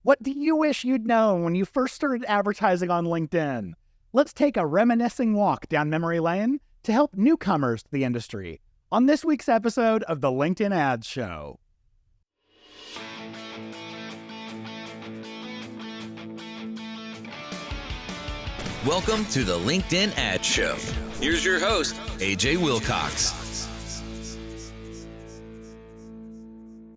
What do you wish you'd known when you first started advertising on LinkedIn? Let's take a reminiscing walk down memory lane to help newcomers to the industry on this week's episode of the LinkedIn Ads Show. Welcome to the LinkedIn Ads Show. Here's your host, AJ Wilcox.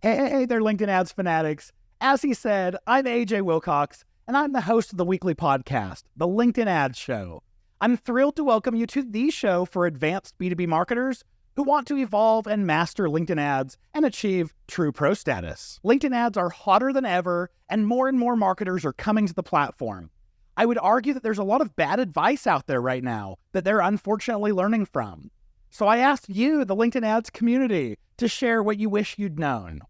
Hey there, LinkedIn Ads fanatics. As he said, I'm AJ Wilcox, and I'm the host of the weekly podcast, the LinkedIn Ads Show. I'm thrilled to welcome you to the show for advanced B2B marketers who want to evolve and master LinkedIn ads and achieve true pro status. LinkedIn ads are hotter than ever, and more marketers are coming to the platform. I would argue that there's a lot of bad advice out there right now that they're unfortunately learning from. So I asked you, the LinkedIn ads community, to share what you wish you'd known.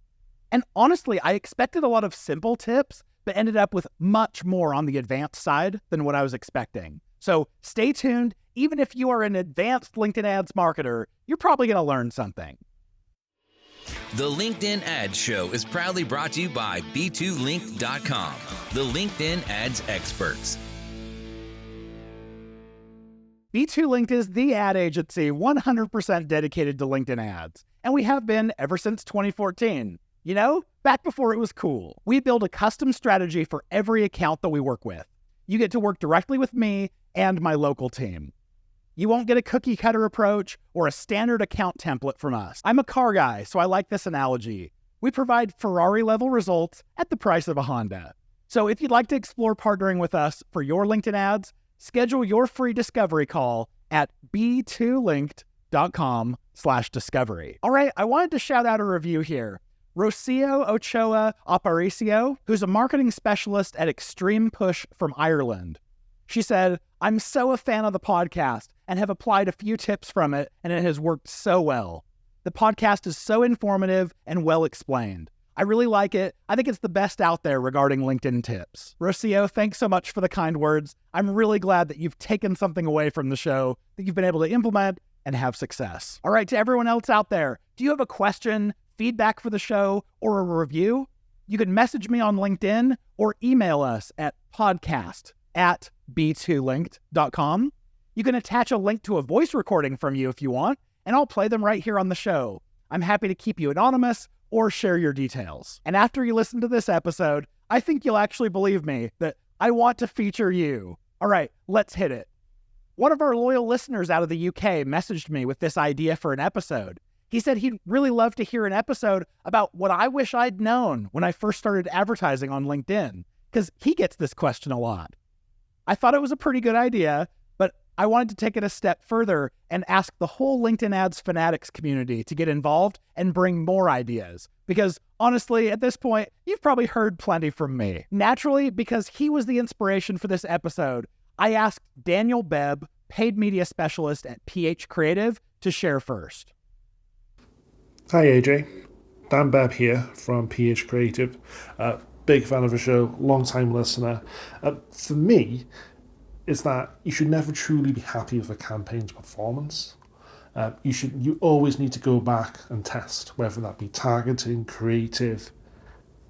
And honestly, I expected a lot of simple tips, but ended up with much more on the advanced side than what I was expecting. So stay tuned. Even if you are an advanced LinkedIn ads marketer, you're probably going to learn something. The LinkedIn Ads Show is proudly brought to you by B2Link.com, the LinkedIn ads experts. B2Link is the ad agency 100% dedicated to LinkedIn ads, and we have been ever since 2014. You know, back before it was cool. We build a custom strategy for every account that we work with. You get to work directly with me and my local team. You won't get a cookie cutter approach or a standard account template from us. I'm a car guy, so I like this analogy. We provide Ferrari level results at the price of a Honda. So if you'd like to explore partnering with us for your LinkedIn ads, schedule your free discovery call at b2link.com/discovery. All right, I wanted to shout out a review here. Rocio Ochoa Aparicio, who's a marketing specialist at Extreme Push from Ireland. She said, I'm so a fan of the podcast and have applied a few tips from it, and it has worked so well. The podcast is so informative and well explained. I really like it. I think it's the best out there regarding LinkedIn tips. Rocio, thanks so much for the kind words. I'm really glad that you've taken something away from the show that you've been able to implement and have success. All right, to everyone else out there, do you have a question, feedback for the show, or a review? You can message me on LinkedIn or email us at podcast@b2linked.com. You can attach a link to a voice recording from you if you want, and I'll play them right here on the show. I'm happy to keep you anonymous or share your details. And after you listen to this episode, I think you'll actually believe me that I want to feature you. All right, let's hit it. One of our loyal listeners out of the UK messaged me with this idea for an episode. He said he'd really love to hear an episode about what I wish I'd known when I first started advertising on LinkedIn, because he gets this question a lot. I thought it was a pretty good idea, but I wanted to take it a step further and ask the whole LinkedIn ads fanatics community to get involved and bring more ideas. Because honestly, at this point, you've probably heard plenty from me. Naturally, because he was the inspiration for this episode, I asked Daniel Bebb, paid media specialist at PH Creative, to share first. Hi AJ, Dan Bebb here from PH Creative. Big fan of the show, long-time listener. For me, is that you should never truly be happy with a campaign's performance. You always need to go back and test, whether that be targeting, creative,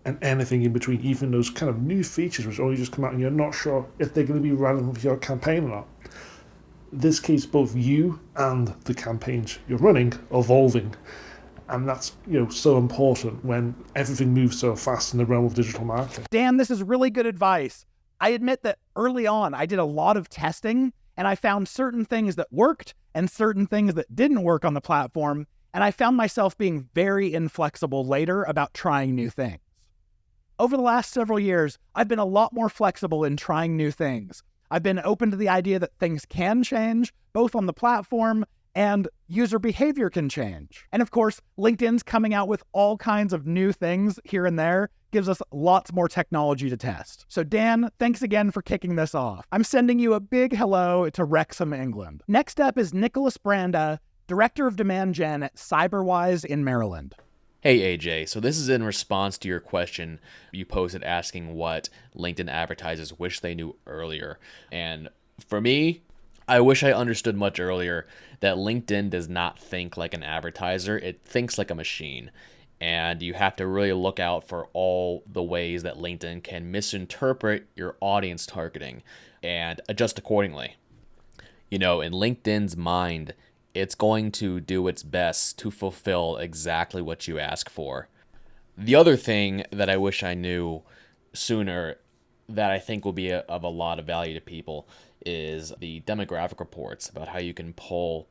and anything in between, even those kind of new features which only just come out and you're not sure if they're going to be relevant for your campaign or not. In this case, both you and the campaigns you're running are evolving. And that's, so important when everything moves so fast in the realm of digital marketing. Dan, this is really good advice. I admit that early on, I did a lot of testing, and I found certain things that worked and certain things that didn't work on the platform, and I found myself being very inflexible later about trying new things. Over the last several years, I've been a lot more flexible in trying new things. I've been open to the idea that things can change, both on the platform and user behavior can change. And of course, LinkedIn's coming out with all kinds of new things here and there, gives us lots more technology to test. So Dan, thanks again for kicking this off. I'm sending you a big hello to Wrexham, England. Next up is Nicholas Branda, Director of Demand Gen at Cyberwise in Maryland. Hey AJ, so this is in response to your question you posted asking what LinkedIn advertisers wish they knew earlier. And for me, I wish I understood much earlier that LinkedIn does not think like an advertiser, it thinks like a machine. And you have to really look out for all the ways that LinkedIn can misinterpret your audience targeting and adjust accordingly. In LinkedIn's mind, it's going to do its best to fulfill exactly what you ask for. The other thing that I wish I knew sooner that I think will be of a lot of value to people is the demographic reports, about how you can pull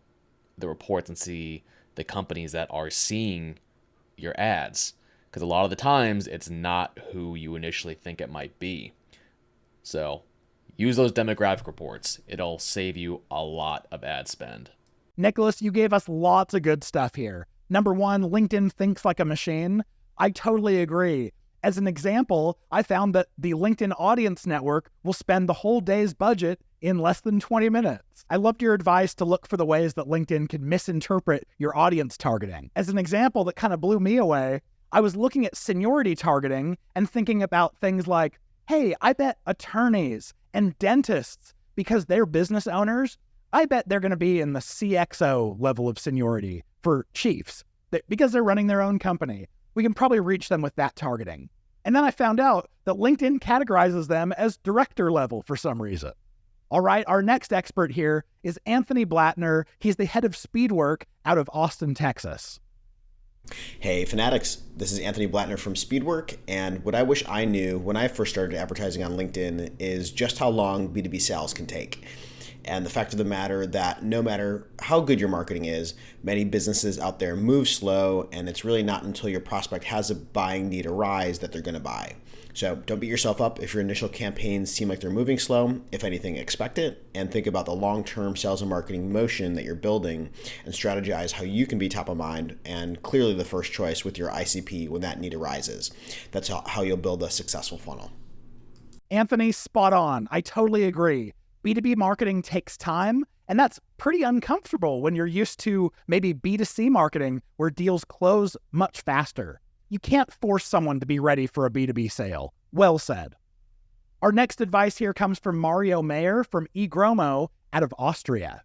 the reports and see the companies that are seeing your ads. Because a lot of the times, it's not who you initially think it might be. So use those demographic reports. It'll save you a lot of ad spend. Nicholas, you gave us lots of good stuff here. Number one, LinkedIn thinks like a machine. I totally agree. As an example, I found that the LinkedIn Audience Network will spend the whole day's budget in less than 20 minutes. I loved your advice to look for the ways that LinkedIn can misinterpret your audience targeting. As an example that kind of blew me away, I was looking at seniority targeting and thinking about things like, hey, I bet attorneys and dentists, because they're business owners, I bet they're going to be in the CXO level of seniority for chiefs because they're running their own company. We can probably reach them with that targeting. And then I found out that LinkedIn categorizes them as director level for some reason. All right, our next expert here is Anthony Blatner. He's the head of Speedwork out of Austin, Texas. Hey fanatics, this is Anthony Blatner from Speedwork, and what I wish I knew when I first started advertising on LinkedIn is just how long B2B sales can take. And the fact of the matter that no matter how good your marketing is, many businesses out there move slow, and it's really not until your prospect has a buying need arise that they're going to buy. So don't beat yourself up if your initial campaigns seem like they're moving slow. If anything, expect it, and think about the long-term sales and marketing motion that you're building and strategize how you can be top of mind and clearly the first choice with your ICP when that need arises. That's how you'll build a successful funnel. Anthony, spot on. I totally agree. B2B marketing takes time, and that's pretty uncomfortable when you're used to maybe B2C marketing where deals close much faster. You can't force someone to be ready for a B2B sale. Well said. Our next advice here comes from Mario Maier from eGromo out of Austria.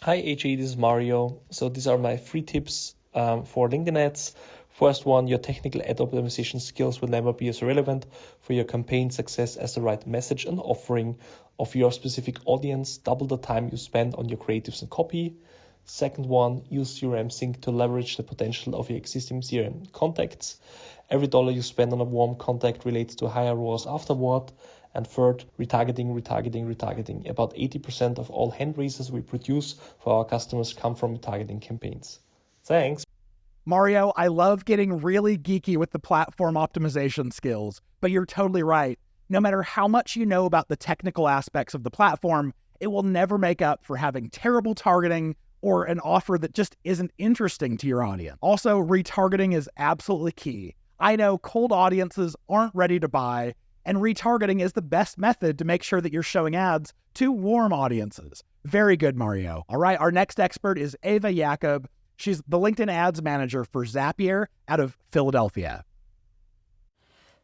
Hi AJ, this is Mario. So these are my 3 tips for LinkedIn ads. First one, your technical ad optimization skills will never be as relevant for your campaign success as the right message and offering of your specific audience. Double the time you spend on your creatives and copy. Second one, use CRM Sync to leverage the potential of your existing CRM contacts. Every dollar you spend on a warm contact relates to higher ROAS afterward. And third, retargeting. About 80% of all hand raises we produce for our customers come from retargeting campaigns. Thanks. Mario, I love getting really geeky with the platform optimization skills, but you're totally right. No matter how much you know about the technical aspects of the platform, it will never make up for having terrible targeting or an offer that just isn't interesting to your audience. Also, retargeting is absolutely key. I know cold audiences aren't ready to buy, and retargeting is the best method to make sure that you're showing ads to warm audiences. Very good, Mario. All right, our next expert is Ava Yakub. She's the LinkedIn ads manager for Zapier out of Philadelphia.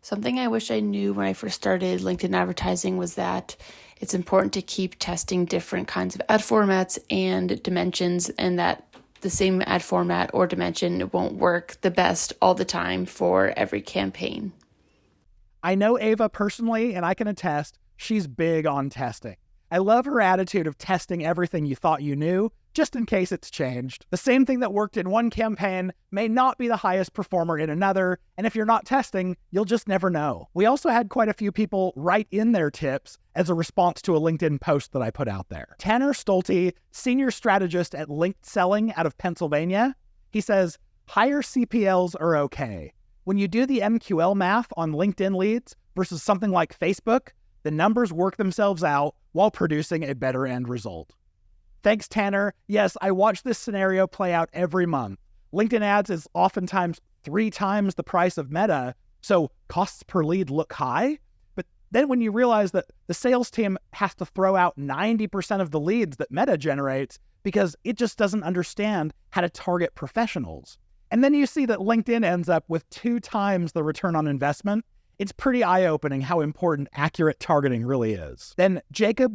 Something I wish I knew when I first started LinkedIn advertising was that it's important to keep testing different kinds of ad formats and dimensions, and that the same ad format or dimension won't work the best all the time for every campaign. I know Ava personally, and I can attest, she's big on testing. I love her attitude of testing everything you thought you knew, just in case it's changed. The same thing that worked in one campaign may not be the highest performer in another, and if you're not testing, you'll just never know. We also had quite a few people write in their tips as a response to a LinkedIn post that I put out there. Tanner Stolte, senior strategist at Linked Selling out of Pennsylvania, he says, higher CPLs are okay. When you do the MQL math on LinkedIn leads versus something like Facebook, the numbers work themselves out while producing a better end result. Thanks, Tanner. Yes, I watch this scenario play out every month. LinkedIn ads is oftentimes 3 times the price of Meta, so costs per lead look high. But then when you realize that the sales team has to throw out 90% of the leads that Meta generates because it just doesn't understand how to target professionals. And then you see that LinkedIn ends up with 2 times the return on investment. It's pretty eye-opening how important accurate targeting really is. Then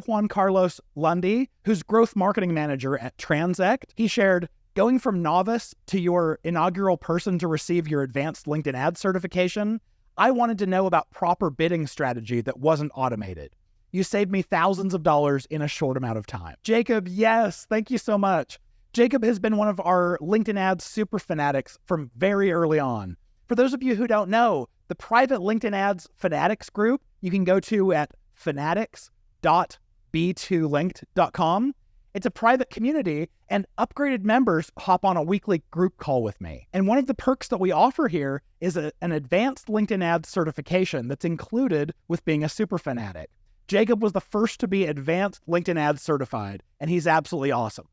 Juan Carlos Lundy, who's growth marketing manager at Transect, he shared, Going from novice to your inaugural person to receive your advanced LinkedIn ad certification, I wanted to know about proper bidding strategy that wasn't automated. You saved me thousands of dollars in a short amount of time. Jacob, yes, thank you so much. Jacob has been one of our LinkedIn ads super fanatics from very early on. For those of you who don't know, the private LinkedIn ads fanatics group you can go to at fanatics.b2linked.com. It's a private community, and upgraded members hop on a weekly group call with me. And one of the perks that we offer here is an advanced LinkedIn ads certification that's included with being a super fanatic. Jacob was the first to be advanced LinkedIn ads certified, and he's absolutely awesome.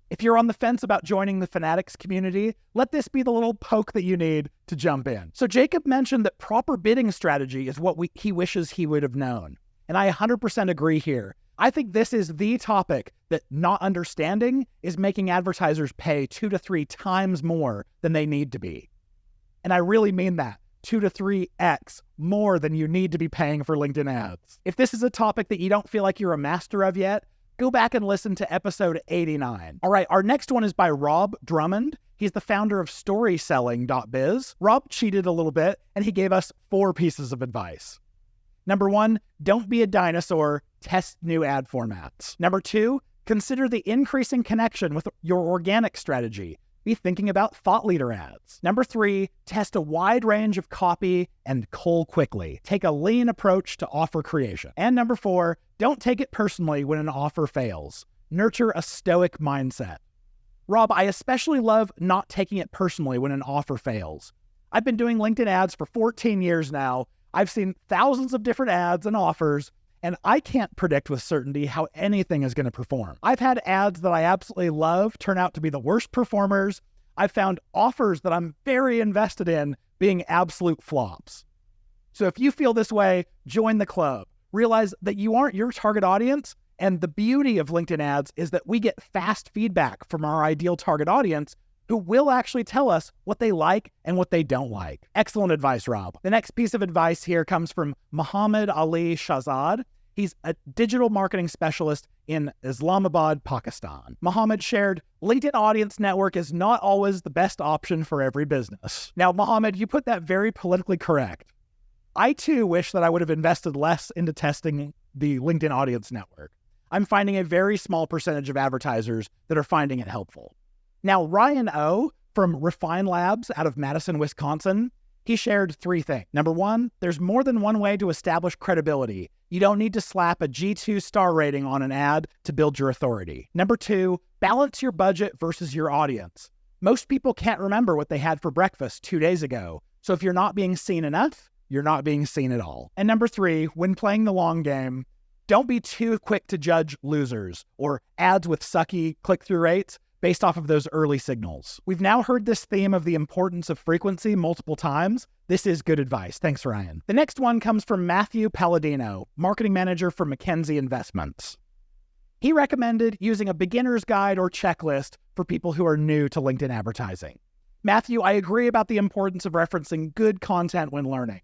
If you're on the fence about joining the Fanatics community, let this be the little poke that you need to jump in. So Jacob mentioned that proper bidding strategy is what he wishes he would have known. And I 100% agree here. I think this is the topic that not understanding is making advertisers pay 2 to 3 times more than they need to be. And I really mean that. 2 to 3x more than you need to be paying for LinkedIn ads. If this is a topic that you don't feel like you're a master of yet, go back and listen to episode 89. All right, our next one is by Rob Drummond. He's the founder of storyselling.biz. Rob cheated a little bit, and he gave us 4 pieces of advice. Number 1, don't be a dinosaur, test new ad formats. Number 2, consider the increasing connection with your organic strategy. Be thinking about thought leader ads. Number 3, test a wide range of copy and cull quickly. Take a lean approach to offer creation. And number 4, don't take it personally when an offer fails. Nurture a stoic mindset. Rob, I especially love not taking it personally when an offer fails. I've been doing LinkedIn ads for 14 years now. I've seen thousands of different ads and offers, and I can't predict with certainty how anything is going to perform. I've had ads that I absolutely love turn out to be the worst performers. I've found offers that I'm very invested in being absolute flops. So if you feel this way, join the club. Realize that you aren't your target audience, and the beauty of LinkedIn ads is that we get fast feedback from our ideal target audience who will actually tell us what they like and what they don't like. Excellent advice, Rob. The next piece of advice here comes from Muhammad Ali Shahzad. He's a digital marketing specialist in Islamabad, Pakistan. Muhammad shared, LinkedIn Audience Network is not always the best option for every business. Now, Muhammad, you put that very politically correct. I too wish that I would have invested less into testing the LinkedIn Audience Network. I'm finding a very small percentage of advertisers that are finding it helpful. Now, Ryan O from Refine Labs out of Madison, Wisconsin, he shared 3 things. Number 1, there's more than one way to establish credibility. You don't need to slap a G2 star rating on an ad to build your authority. Number 2, balance your budget versus your audience. Most people can't remember what they had for breakfast 2 days ago. So if you're not being seen enough, you're not being seen at all. And number 3, when playing the long game, don't be too quick to judge losers or ads with sucky click-through rates based off of those early signals. We've now heard this theme of the importance of frequency multiple times. This is good advice. Thanks, Ryan. The next one comes from Matthew Palladino, marketing manager for McKenzie Investments. He recommended using a beginner's guide or checklist for people who are new to LinkedIn advertising. Matthew, I agree about the importance of referencing good content when learning.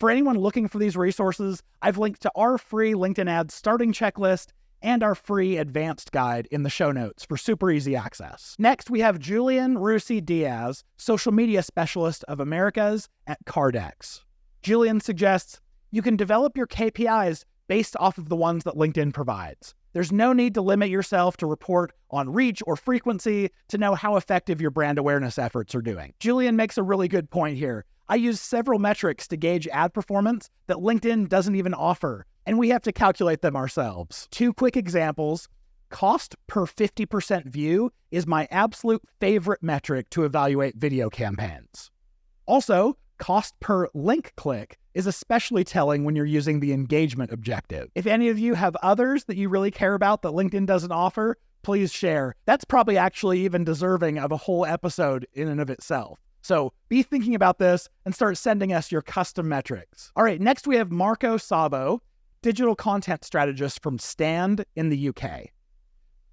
For anyone looking for these resources, I've linked to our free LinkedIn ads starting checklist and our free advanced guide in the show notes for super easy access. Next, we have Julian Rusi Diaz, social media specialist of Americas at Cardex. Julian suggests you can develop your KPIs based off of the ones that LinkedIn provides. There's no need to limit yourself to report on reach or frequency to know how effective your brand awareness efforts are doing. Julian makes a really good point here. I use several metrics to gauge ad performance that LinkedIn doesn't even offer, and we have to calculate them ourselves. 2 quick examples. Cost per 50% view is my absolute favorite metric to evaluate video campaigns. Also, cost per link click is especially telling when you're using the engagement objective. If any of you have others that you really care about that LinkedIn doesn't offer, please share. That's probably actually even deserving of a whole episode in and of itself. So be thinking about this and start sending us your custom metrics. All right, next we have Marco Savo, digital content strategist from Stand in the UK.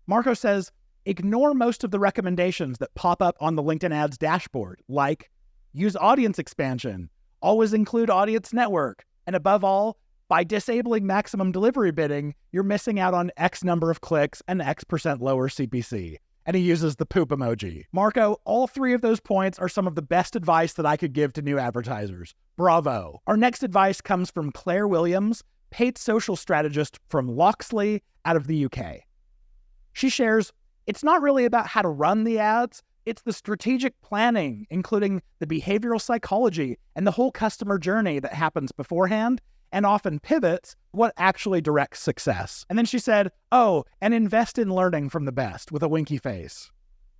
Marco says, ignore most of the recommendations that pop up on the LinkedIn ads dashboard, like use audience expansion, always include audience network, and above all, by disabling maximum delivery bidding, you're missing out on X number of clicks and X% lower CPC. And he uses the poop emoji. Marco, all three of those points are some of the best advice that I could give to new advertisers. Bravo. Our next advice comes from Claire Williams, paid social strategist from Loxley out of the UK. She shares, it's not really about how to run the ads, it's the strategic planning, including the behavioral psychology and the whole customer journey that happens beforehand and often pivots what actually directs success. And then she said, oh, and invest in learning from the best with a winky face.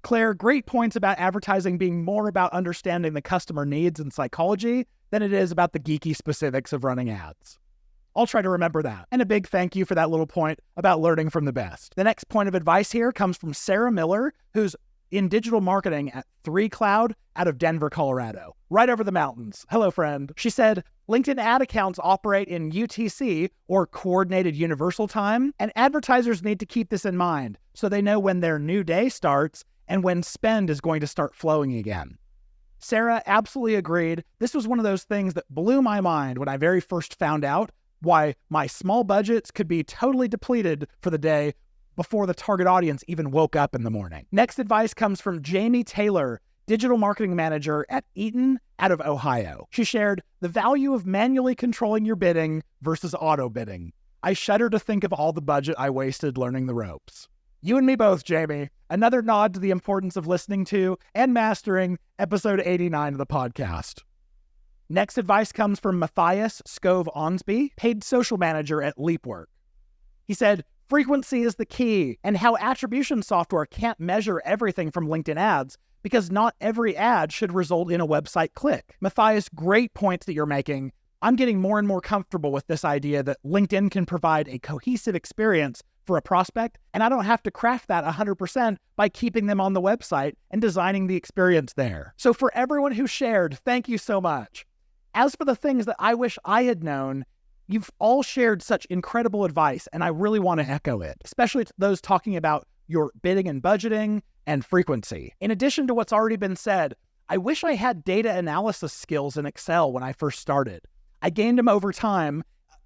Claire, great points about advertising being more about understanding the customer needs and psychology than it is about the geeky specifics of running ads. I'll try to remember that. And a big thank you for that little point about learning from the best. The next point of advice here comes from Sarah Miller, who's in digital marketing at 3Cloud out of Denver, Colorado, right over the mountains. Hello, friend. She said, LinkedIn ad accounts operate in UTC, or Coordinated Universal Time, and advertisers need to keep this in mind so they know when their new day starts and when spend is going to start flowing again. Sarah absolutely agreed. This was one of those things that blew my mind when I very first found out why my small budgets could be totally depleted for the day before the target audience even woke up in the morning. Next advice comes from Jamie Taylor, digital marketing manager at Eaton out of Ohio. She shared the value of manually controlling your bidding versus auto bidding. I shudder to think of all the budget I wasted learning the ropes. You and me both, Jamie. Another nod to the importance of listening to and mastering episode 89 of the podcast. Next advice comes from Matthias Skov-Onsby, paid social manager at Leapwork. He said, frequency is the key, and how attribution software can't measure everything from LinkedIn ads because not every ad should result in a website click. Matthias, great points that you're making. I'm getting more and more comfortable with this idea that LinkedIn can provide a cohesive experience for a prospect, and I don't have to craft that 100% by keeping them on the website and designing the experience there. So for everyone who shared, thank you so much. As for the things that I wish I had known, you've all shared such incredible advice, and I really want to echo it, especially to those talking about your bidding and budgeting and frequency. In addition to what's already been said, I wish I had data analysis skills in Excel when I first started. I gained them over time,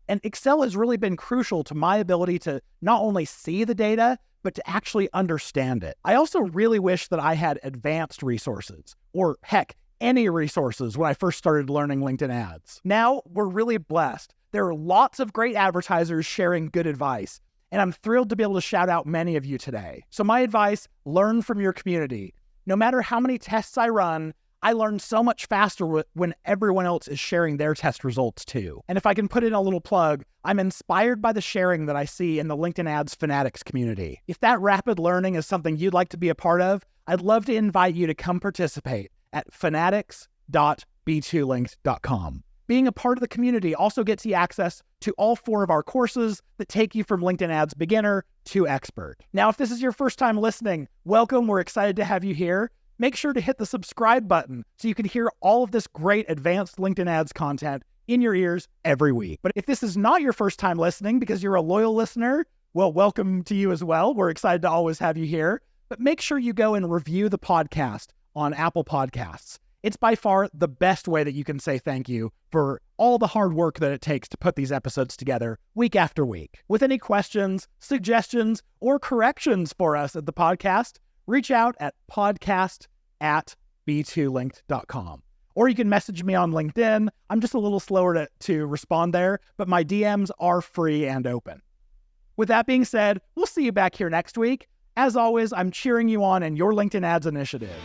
and Excel has really been crucial to my ability to not only see the data, but to actually understand it. I also really wish that I had advanced resources, or heck, any resources when I first started learning LinkedIn ads. Now, we're really blessed. There are lots of great advertisers sharing good advice, and I'm thrilled to be able to shout out many of you today. So my advice, learn from your community. No matter how many tests I run, I learn so much faster when everyone else is sharing their test results too. And if I can put in a little plug, I'm inspired by the sharing that I see in the LinkedIn Ads Fanatics community. If that rapid learning is something you'd like to be a part of, I'd love to invite you to come participate at fanatics.b2linked.com. Being a part of the community also gets you access to all 4 of our courses that take you from LinkedIn Ads beginner to expert. Now, if this is your first time listening, welcome. We're excited to have you here. Make sure to hit the subscribe button so you can hear all of this great advanced LinkedIn Ads content in your ears every week. But if this is not your first time listening because you're a loyal listener, well, welcome to you as well. We're excited to always have you here. But make sure you go and review the podcast on Apple Podcasts. It's by far the best way that you can say thank you for all the hard work that it takes to put these episodes together week after week. With any questions, suggestions, or corrections for us at the podcast, reach out at podcast@b2linked.com. Or you can message me on LinkedIn. I'm just a little slower to respond there, but my DMs are free and open. With that being said, we'll see you back here next week. As always, I'm cheering you on in your LinkedIn Ads initiative.